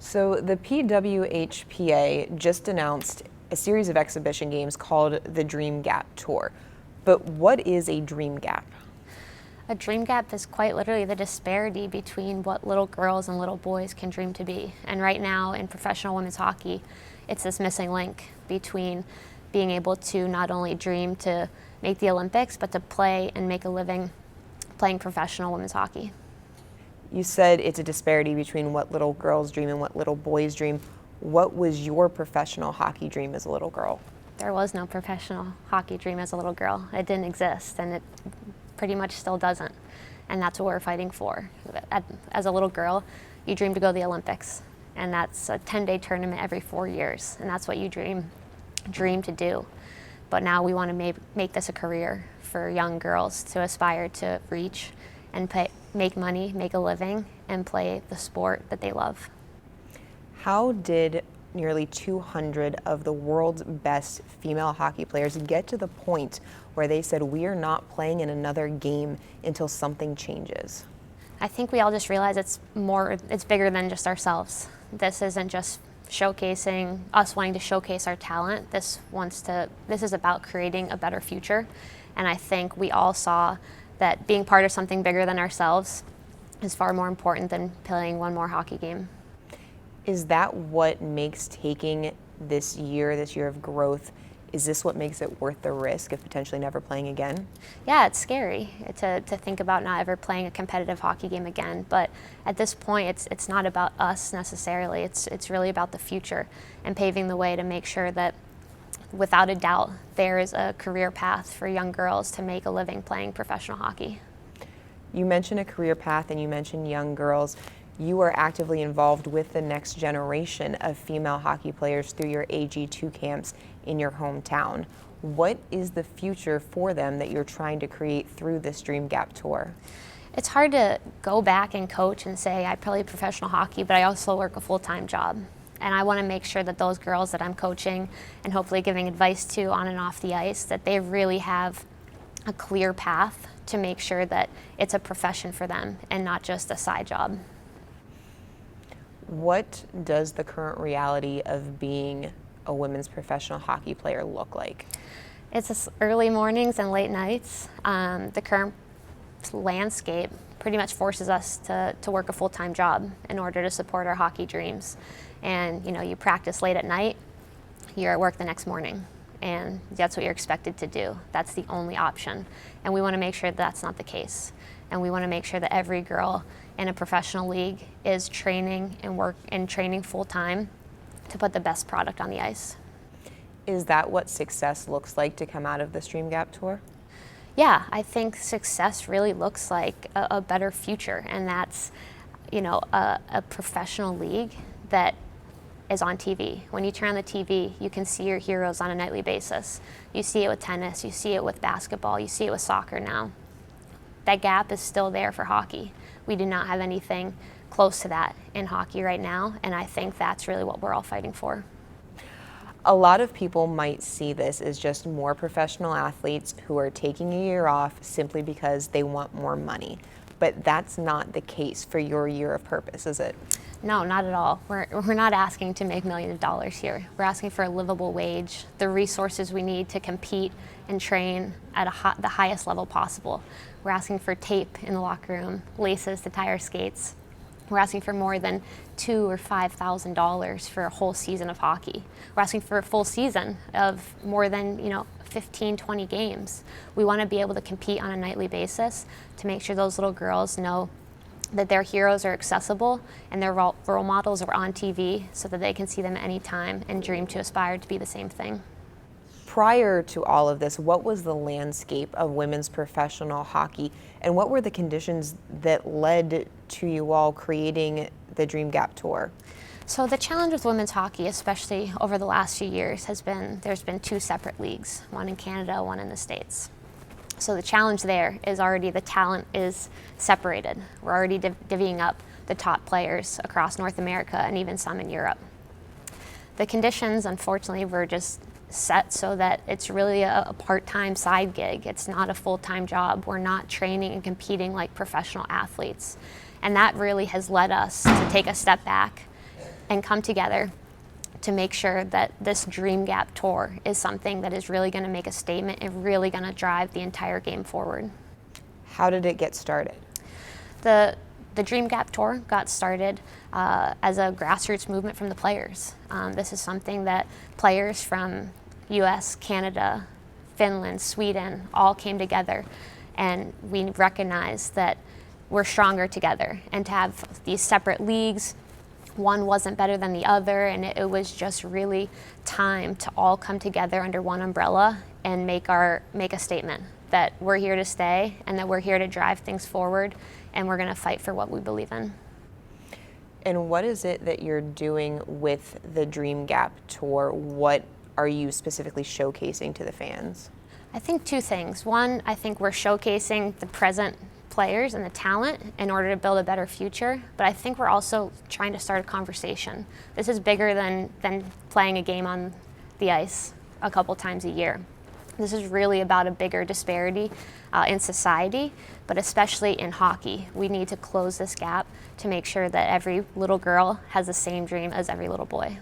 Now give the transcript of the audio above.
So the PWHPA just announced a series of exhibition games called the Dream Gap Tour. But what is a dream gap? A dream gap is quite literally the disparity between what little girls and little boys can dream to be. And right now in professional women's hockey, it's this missing link between being able to not only dream to make the Olympics, but to play and make a living playing professional women's hockey. You said it's a disparity between what little girls dream and what little boys dream. What was your professional hockey dream as a little girl? There was no professional hockey dream as a little girl. It didn't exist, and it pretty much still doesn't. And that's what we're fighting for. As a little girl, you dream to go to the Olympics, and that's a 10-day tournament every 4 years, and that's what you dream to do. But now we want to make this a career for young girls to aspire to reach and make money, make a living, and play the sport that they love. How did nearly 200 of the world's best female hockey players get to the point where they said, we are not playing in another game until something changes? I think we all just realize it's bigger than just ourselves. This isn't just showcasing us wanting to showcase our talent. This is about creating a better future. And I think we all saw that being part of something bigger than ourselves is far more important than playing one more hockey game. Is that what makes taking this year of growth, is this what makes it worth the risk of potentially never playing again? Yeah, it's scary to think about not ever playing a competitive hockey game again, but at this point it's not about us necessarily, it's really about the future and paving the way to make sure that without a doubt there is a career path for young girls to make a living playing professional hockey. You mentioned a career path and you mentioned young girls. You are actively involved with the next generation of female hockey players through your AG2 camps in your hometown. What is the future for them that you're trying to create through this Dream Gap Tour? It's hard to go back and coach and say, I play professional hockey, but I also work a full-time job. And I want to make sure that those girls that I'm coaching and hopefully giving advice to on and off the ice, that they really have a clear path to make sure that it's a profession for them and not just a side job. What does the current reality of being a women's professional hockey player look like? It's early mornings and late nights. The current landscape pretty much forces us to work a full-time job in order to support our hockey dreams. And you practice late at night, you're at work the next morning, and that's what you're expected to do. That's the only option. And we want to make sure that's not the case. And we want to make sure that every girl in a professional league is training and training full-time to put the best product on the ice. Is that what success looks like to come out of the Dream Gap Tour? Yeah, I think success really looks like a better future, and that's a professional league that is on TV. When you turn on the TV, you can see your heroes on a nightly basis. You see it with tennis, you see it with basketball, you see it with soccer now. That gap is still there for hockey. We do not have anything close to that in hockey right now, and I think that's really what we're all fighting for. A lot of people might see this as just more professional athletes who are taking a year off simply because they want more money. But that's not the case for your year of purpose, is it? No, not at all. We're not asking to make millions of dollars here. We're asking for a livable wage, the resources we need to compete and train at the highest level possible. We're asking for tape in the locker room, laces to tie our skates. We're asking for more than $2,000 or $5,000 for a whole season of hockey. We're asking for a full season of more than 15, 20 games. We want to be able to compete on a nightly basis to make sure those little girls know that their heroes are accessible and their role models are on TV so that they can see them anytime and dream to aspire to be the same thing. Prior to all of this, what was the landscape of women's professional hockey, and what were the conditions that led to you all creating the Dream Gap Tour? So the challenge with women's hockey, especially over the last few years, there's been two separate leagues, one in Canada, one in the States. So the challenge there is already the talent is separated. We're already divvying up the top players across North America and even some in Europe. The conditions, unfortunately, were just set so that it's really a part-time side gig. It's not a full-time job. We're not training and competing like professional athletes. And that really has led us to take a step back and come together to make sure that this Dream Gap Tour is something that is really going to make a statement and really going to drive the entire game forward. How did it get started? The Dream Gap Tour got started as a grassroots movement from the players. This is something that players from US, Canada, Finland, Sweden all came together, and we recognized that we're stronger together, and to have these separate leagues, one wasn't better than the other, and it was just really time to all come together under one umbrella and make a statement that we're here to stay and that we're here to drive things forward, and we're going to fight for what we believe in. And what is it that you're doing with the Dream Gap Tour? What are you specifically showcasing to the fans? I think two things. One, I think we're showcasing the present players and the talent in order to build a better future, but I think we're also trying to start a conversation. This is bigger than playing a game on the ice a couple times a year. This is really about a bigger disparity in society, but especially in hockey. We need to close this gap to make sure that every little girl has the same dream as every little boy.